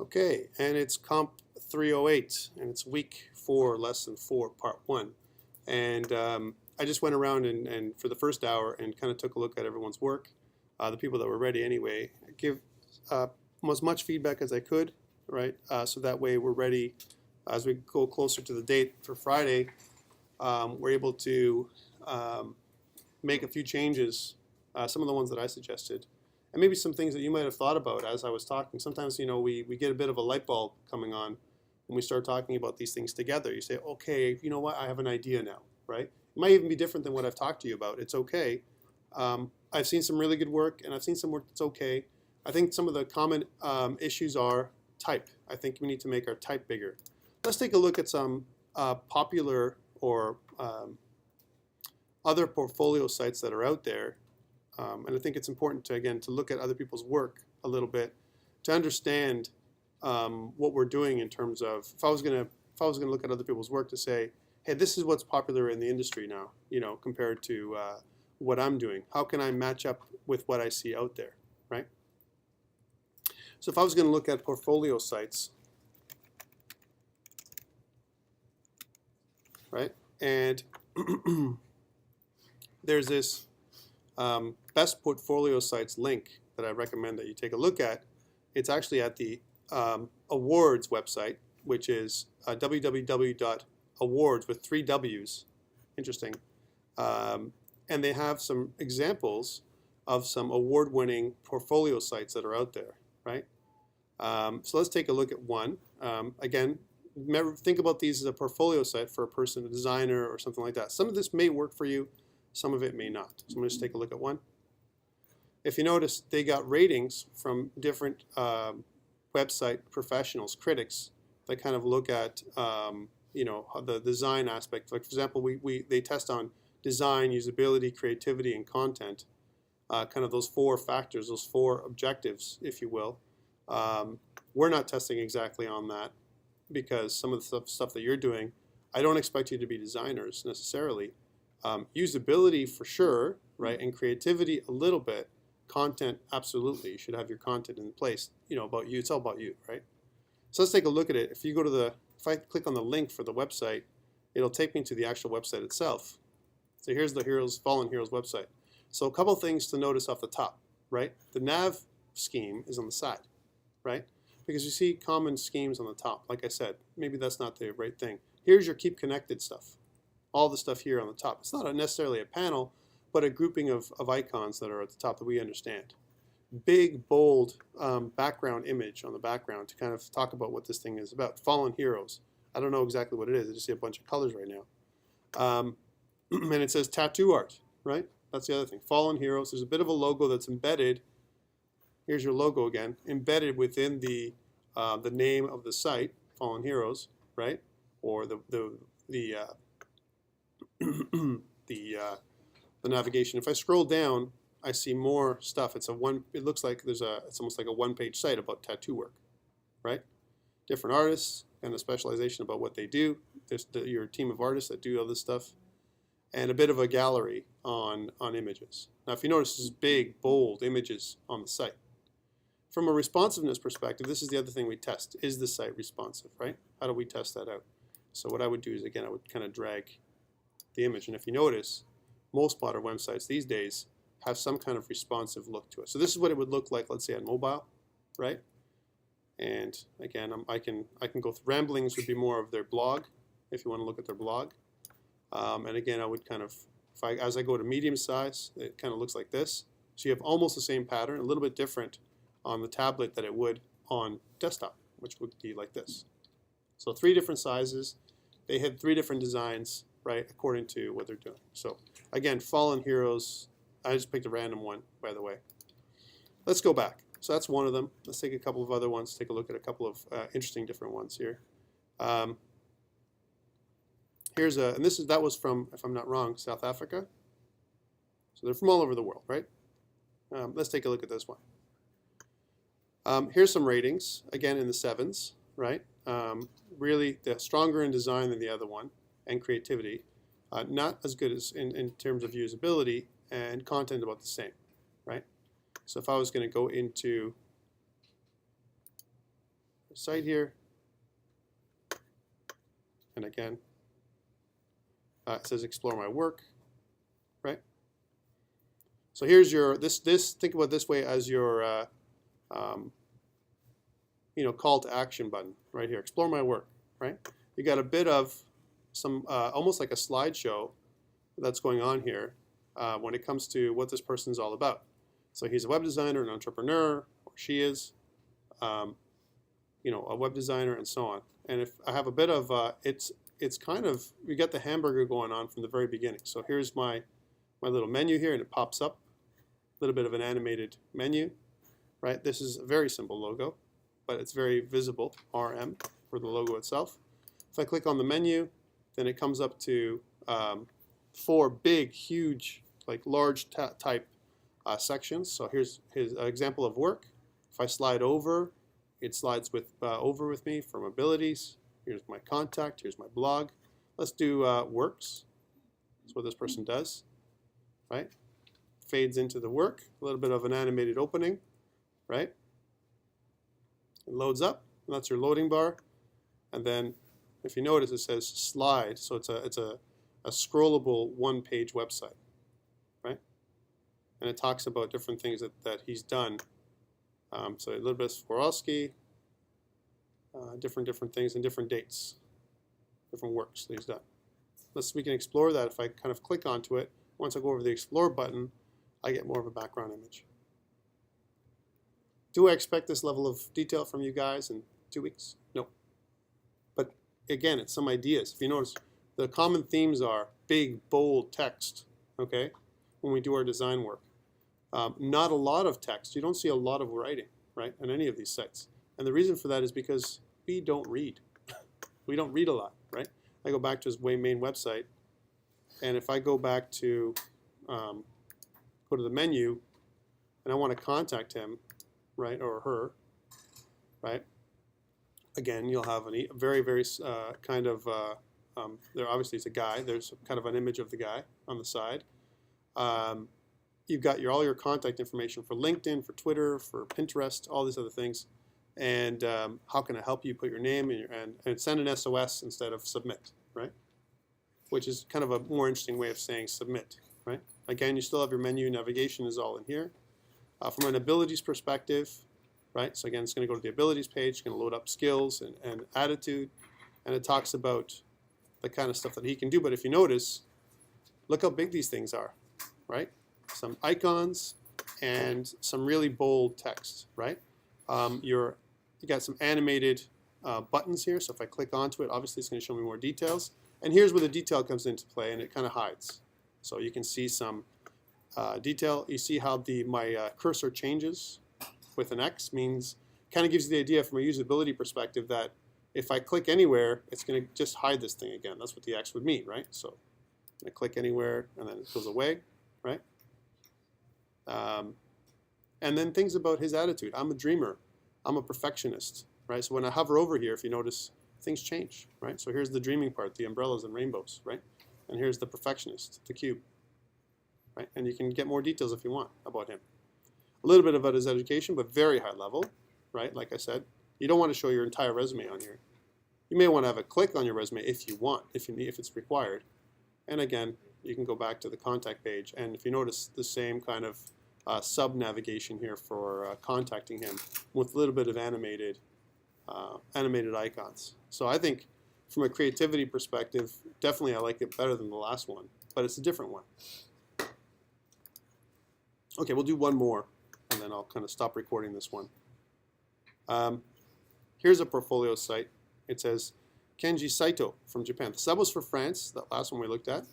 Okay, and it's COMP308, and it's week 4, lesson 4, part 1. And I just went around and for the first hour and kind of took a look at everyone's work, the people that were ready anyway. Give as much feedback as I could, right? So that way we're ready as we go closer to the date for Friday. We're able to make a few changes, some of the ones that I suggested, and maybe some things that you might have thought about as I was talking. Sometimes, we get a bit of a light bulb coming on when we start talking about these things together. You say, okay, you know what, I have an idea now, right? It might even be different than what I've talked to you about. It's okay. I've seen some really good work, and I've seen some work that's okay. I think some of the common issues are type. I think we need to make our type bigger. Let's take a look at some popular or other portfolio sites that are out there. And I think it's important to, again, to look at other people's work a little bit to understand what we're doing in terms of, if I was gonna look at other people's work to say, hey, this is what's popular in the industry now, compared to what I'm doing. How can I match up with what I see out there, right? So if I was going to look at portfolio sites, right, and there's this best portfolio sites link that I recommend that you take a look at. It's actually at the awards website, which is www.awards with 3 W's. Interesting. And they have some examples of some award-winning portfolio sites that are out there, right? So let's take a look at one. Again, think about these as a portfolio site for a person, a designer, or something like that. Some of this may work for you. Some of it may not. So I'm going to just take a look at one. If you notice, they got ratings from different website professionals, critics, that kind of look at the design aspect. Like, for example, they test on design, usability, creativity, and content. Kind of those 4 factors, those 4 objectives, if you will. We're not testing exactly on that because some of the stuff that you're doing, I don't expect you to be designers necessarily. Usability for sure, right, and creativity a little bit. Content, absolutely. You should have your content in place. About you. It's all about you, right? So let's take a look at it. If I click on the link for the website, it'll take me to the actual website itself. So here's the Fallen Heroes website. So a couple things to notice off the top, right? The nav scheme is on the side, right? Because you see common schemes on the top. Like I said, maybe that's not the right thing. Here's your keep connected stuff. All the stuff here on the top. It's not necessarily a panel, but a grouping of icons that are at the top that we understand. Big, bold background image on the background to kind of talk about what this thing is about. Fallen Heroes. I don't know exactly what it is. I just see a bunch of colors right now. And it says tattoo art, right? That's the other thing. Fallen Heroes. There's a bit of a logo that's embedded. Here's your logo again, embedded within the name of the site, Fallen Heroes, right? Or the navigation. If I scroll down, I see more stuff. It looks like it's almost like a 1-page site about tattoo work, right? Different artists and a specialization about what they do. There's your team of artists that do all this stuff, and a bit of a gallery on images. Now, if you notice, there's big, bold images on the site. From a responsiveness perspective, this is the other thing we test. Is the site responsive, right? How do we test that out? So what I would do is, again, I would kind of drag the image. And if you notice, most modern websites these days have some kind of responsive look to it. So this is what it would look like, let's say, on mobile, right? And again, I can go through. Ramblings would be more of their blog, if you want to look at their blog. And again, I would kind of, as I go to medium size, it kind of looks like this. So you have almost the same pattern, a little bit different on the tablet that it would on desktop, which would be like this. So 3 different sizes. They had 3 different designs, right, according to what they're doing. So again, Fallen Heroes, I just picked a random one, by the way. Let's go back. So that's one of them. Let's take a couple of other ones, take a look at a couple of interesting different ones here. And that was from, if I'm not wrong, South Africa. So they're from all over the world, right? Let's take a look at this one. Here's some ratings, again in the 7s, right? Really, they're stronger in design than the other one, and creativity. Not as good as in terms of usability, and content about the same, right? So if I was going to go into site here. And again, it says explore my work, right? So here's your, think about it this way as your, call to action button right here. Explore my work, right? You got a bit of some, almost like a slideshow that's going on here when it comes to what this person's all about. So he's a web designer, an entrepreneur, or she is, a web designer, and so on. And if I have a bit of, it's kind of, we got the hamburger going on from the very beginning. So here's my little menu here, and it pops up, a little bit of an animated menu, right? This is a very simple logo, but it's very visible, RM, for the logo itself. If I click on the menu, then it comes up to 4 big, huge, like large type sections. So here's his example of work. If I slide over, it slides over with me from abilities. Here's my contact. Here's my blog. Let's do works. That's what this person does, right? Fades into the work. A little bit of an animated opening, right? It loads up. And that's your loading bar. And then, if you notice, it says slide. So it's a scrollable one-page website, right? And it talks about different things that he's done. So a little bit of Swarovski, different things and different dates, different works that he's done. We can explore that. If I kind of click onto it, once I go over the explore button, I get more of a background image. Do I expect this level of detail from you guys in 2 weeks? No. But again, it's some ideas. If you notice, the common themes are big, bold text, okay, when we do our design work. Not a lot of text. You don't see a lot of writing, right, on any of these sites. And the reason for that is because we don't read. We don't read a lot, right? I go back to his main website, and if I go back to go to the menu, and I want to contact him, right, or her, right? Again, you'll have a very, very kind of, there obviously it's a guy. There's kind of an image of the guy on the side. You've got all your contact information for LinkedIn, for Twitter, for Pinterest, all these other things. And how can I help you? Put your name and send an SOS instead of submit, right? Which is kind of a more interesting way of saying submit, right? Again, you still have your menu. Navigation is all in here. From an abilities perspective, right? So again, it's going to go to the abilities page. It's going to load up skills and attitude. And it talks about the kind of stuff that he can do. But if you notice, look how big these things are, right? Some icons and some really bold text, right? You got some animated buttons here. So if I click onto it, obviously it's going to show me more details. And here's where the detail comes into play, and it kind of hides. So you can see some detail. You see how my cursor changes with an X, means kind of gives you the idea from a usability perspective that if I click anywhere, it's going to just hide this thing again. That's what the X would mean, right? So I'm going to click anywhere, and then it goes away, right? And then things about his attitude. I'm a dreamer. I'm a perfectionist, right? So when I hover over here, if you notice, things change, right? So here's the dreaming part, the umbrellas and rainbows, right? And here's the perfectionist, the cube, right? And you can get more details if you want about him. A little bit about his education, but very high level, right? Like I said, you don't want to show your entire resume on here. You may want to have a click on your resume if you want, if it's required. And again, you can go back to the contact page, and if you notice the same kind of sub-navigation here for contacting him with a little bit of animated icons. So I think from a creativity perspective, definitely I like it better than the last one, but it's a different one. Okay, we'll do one more, and then I'll kind of stop recording this one. Here's a portfolio site. It says Kenji Saito from Japan. So that was for France, that last one we looked at,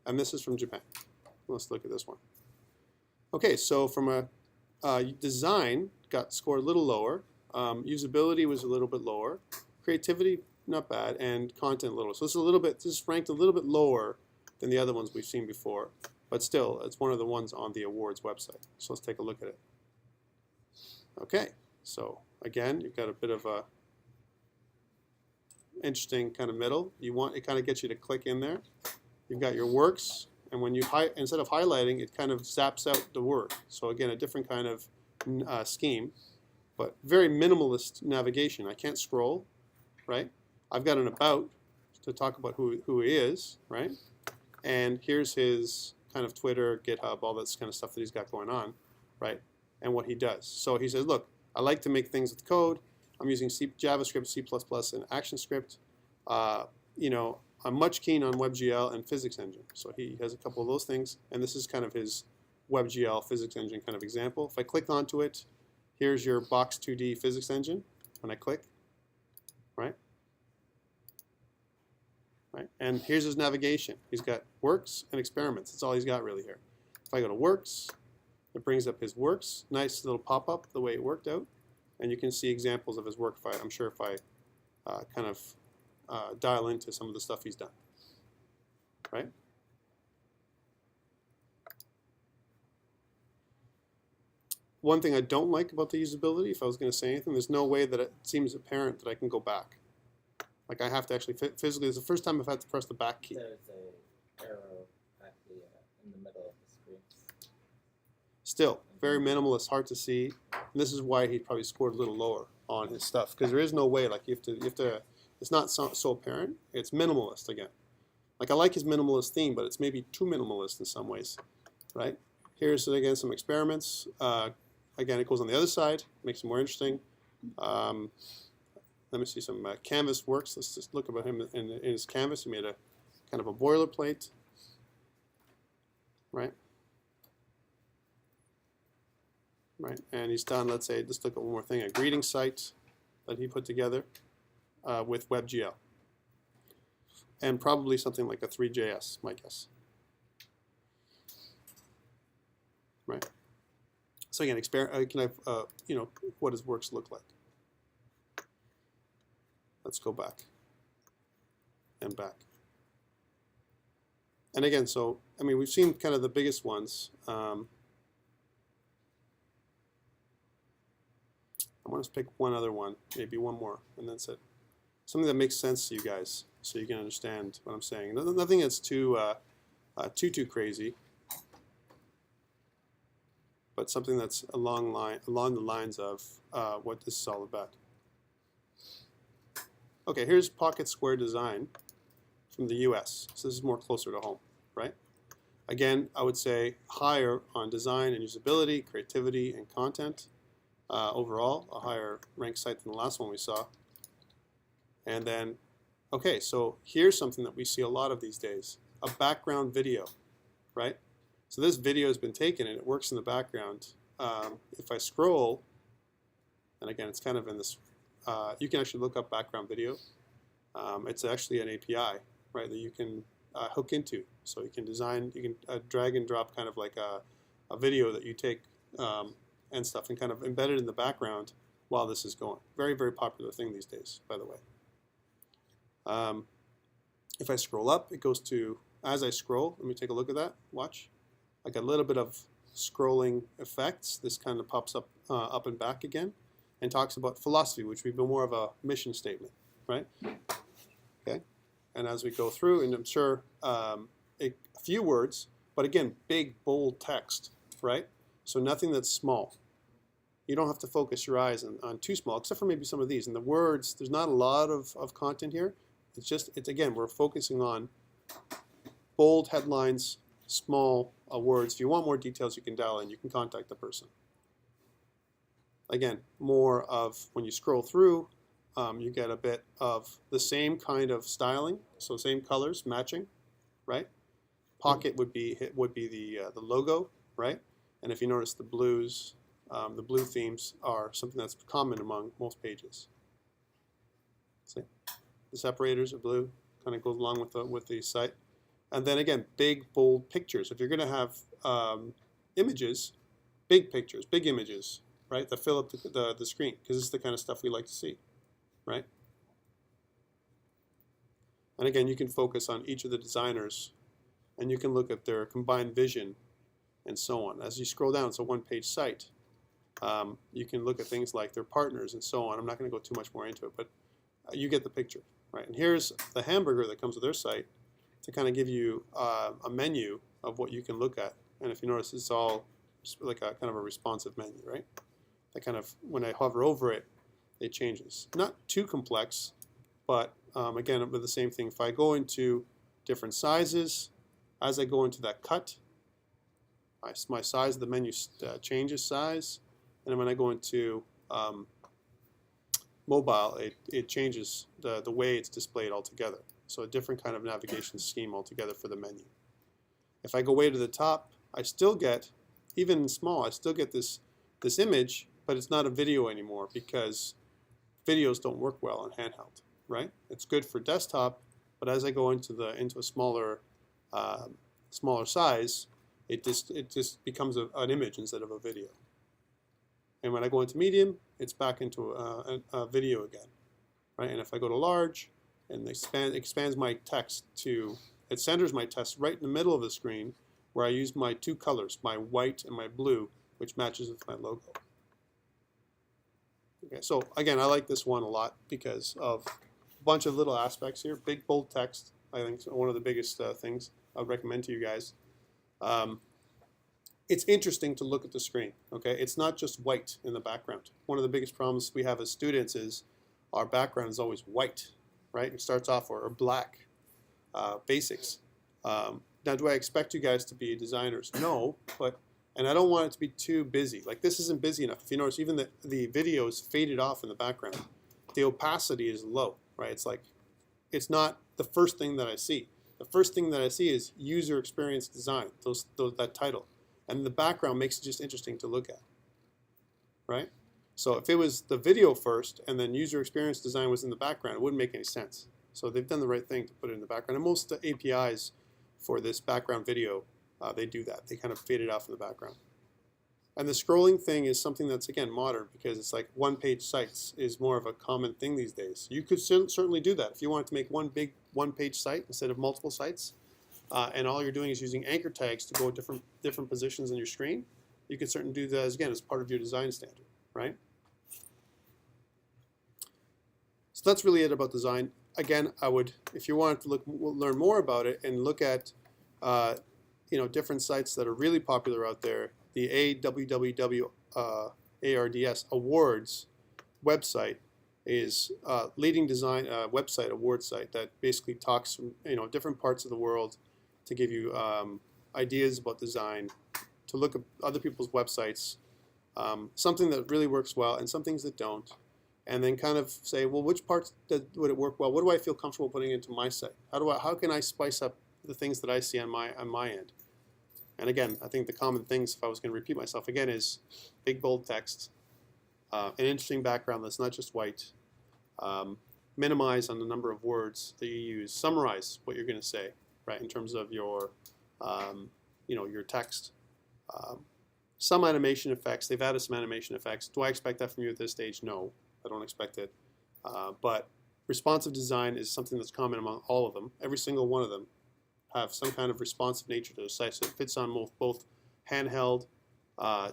and this is from Japan. Let's look at this one. Okay, so from a design, got scored a little lower. Usability was a little bit lower. Creativity, not bad, and content a little. So this is ranked a little bit lower than the other ones we've seen before, but still, it's one of the ones on the awards website. So let's take a look at it. Okay, so again, you've got a bit of a interesting kind of middle. It kind of gets you to click in there. You've got your works, and when you instead of highlighting, it kind of zaps out the word. So again, a different kind of scheme. but very minimalist navigation. I can't scroll, right? I've got an about to talk about who he is, right? And here's his kind of Twitter, GitHub, all this kind of stuff that he's got going on, right? And what he does. So he says, look, I like to make things with code. I'm using JavaScript, C++, and ActionScript. You know, I'm much keen on WebGL and Physics Engine. So he has a couple of those things, and this is kind of his WebGL Physics Engine kind of example. If I click onto it, here's your Box 2D Physics Engine. When I click, right? Right? And here's his navigation. He's got works and experiments. That's all he's got really here. If I go to works, it brings up his works. Nice little pop-up the way it worked out. And you can see examples of his work. I'm sure if I kind of dial into some of the stuff he's done. Right? One thing I don't like about the usability, if I was going to say anything, there's no way that it seems apparent that I can go back. Like I have to actually physically. It's the first time I've had to press the back key. There's a arrow at the in the middle of the screen. Still very minimalist, hard to see. And this is why he probably scored a little lower on his stuff, because there is no way. Like you have to. It's not so apparent. It's minimalist again. Like I like his minimalist theme, but it's maybe too minimalist in some ways, right? Here's again some experiments. Again, it goes on the other side, makes it more interesting. Let me see some canvas works. Let's just look about him in his canvas. He made a kind of a boilerplate, right? Right, and he's done, let's say, just look at one more thing, a greeting site that he put together with WebGL. And probably something like a 3JS, my guess. Right. So again, you know, what his works look like. Let's go back and back. And again, so, I mean, we've seen kind of the biggest ones. I want to pick one other one, maybe one more, and that's it. Something that makes sense to you guys, so you can understand what I'm saying. Nothing that's too crazy, but something that's along the lines of what this is all about. Okay, here's Pocket Square Design from the US. So this is more closer to home, right? Again, I would say higher on design and usability, creativity, and content. Overall, a higher ranked site than the last one we saw. And then, okay, so here's something that we see a lot of these days, a background video, right? So this video has been taken and it works in the background. If I scroll, and again, it's kind of in this, you can actually look up background video. It's actually an API, right, that you can hook into. So you can design, you can drag and drop kind of like a video that you take and stuff and kind of embed it in the background while this is going. Very, very popular thing these days, by the way. If I scroll up, it goes to, as I scroll, let me take a look at that, watch. I got a little bit of scrolling effects. This kind of pops up up and back again and talks about philosophy, which would be more of a mission statement, right? Okay, and as we go through, and I'm sure a few words, but again, big, bold text, right? So nothing that's small. You don't have to focus your eyes on too small, except for maybe some of these. And the words, there's not a lot of content here. It's again, we're focusing on bold headlines, small words. If you want more details, you can dial in. You can contact the person. Again, more of, when you scroll through, you get a bit of the same kind of styling, so same colors matching, right? Pocket would be the logo, right? And if you notice the blues, the blue themes are something that's common among most pages. See, the separators are blue, kind of goes along with the site. And then again, big, bold pictures. If you're going to have images, big pictures, big images, right, that fill up the screen, because this is the kind of stuff we like to see, right? And again, you can focus on each of the designers, and you can look at their combined vision and so on. As you scroll down, it's a one-page site. You can look at things like their partners and so on. I'm not going to go too much more into it, but you get the picture, right? And here's the hamburger that comes with their site to kind of give you a menu of what you can look at. And if you notice, it's all like a kind of a responsive menu, right? that kind of, when I hover over it, it changes. Not too complex, but again, with the same thing. If I go into different sizes, as I go into that cut, my size of the menu changes size. And then when I go into mobile, it changes the way it's displayed altogether. So a different kind of navigation scheme altogether for the menu. If I go way to the top, I still get, even in small, I still get this image, but it's not a video anymore because videos don't work well on handheld, right? It's good for desktop, but as I go into a smaller size, it just becomes an image instead of a video. And when I go into medium, it's back into a video again, right? And if I go to large, and expands my text it centers my text right in the middle of the screen, where I use my two colors, my white and my blue, which matches with my logo. Okay, so again, I like this one a lot because of a bunch of little aspects here. Big, bold text, I think, is one of the biggest things I would recommend to you guys. It's interesting to look at the screen, okay? It's not just white in the background. One of the biggest problems we have as students is our background is always white, right? It starts off, or black, basics. Now, do I expect you guys to be designers? No, and I don't want it to be too busy. Like, this isn't busy enough. If you notice, even the video is faded off in the background. The opacity is low, right? It's like, it's not the first thing that I see. The first thing that I see is user experience design, that title. And the background makes it just interesting to look at, right? So if it was the video first and then user experience design was in the background, it wouldn't make any sense. So they've done the right thing to put it in the background. And most of the APIs for this background video, they do that. They kind of fade it off in the background. And the scrolling thing is something that's, again, modern, because it's like one-page sites is more of a common thing these days. You could certainly do that. If you wanted to make one big one-page site instead of multiple sites, and all you're doing is using anchor tags to go different positions on your screen, you could certainly do that, again, as part of your design standard, right? So that's really it about design. Again, I would, if you wanted to learn more about it and look at different sites that are really popular out there, the AWWW ARDS Awards website is a leading design website, award site, that basically talks from different parts of the world to give you ideas about design, to look at other people's websites, something that really works well and some things that don't, and then kind of say, well, which parts would it work well? What do I feel comfortable putting into my site? How can I spice up the things that I see on my end? And again, I think the common things, if I was going to repeat myself again, is big, bold text, an interesting background that's not just white, minimize on the number of words that you use, summarize what you're going to say, right, in terms of your, your text. Some animation effects, they've added some animation effects. Do I expect that from you at this stage? No, I don't expect it. But responsive design is something that's common among all of them. Every single one of them have some kind of responsive nature to the site, so it fits on both handheld,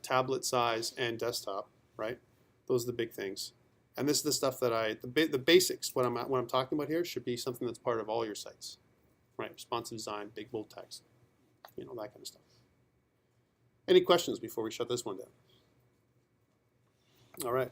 tablet size, and desktop, right? Those are the big things. And this is the stuff that the basics, what I'm talking about here, should be something that's part of all your sites, right? Responsive design, big, bold text, that kind of stuff. Any questions before we shut this one down? All right.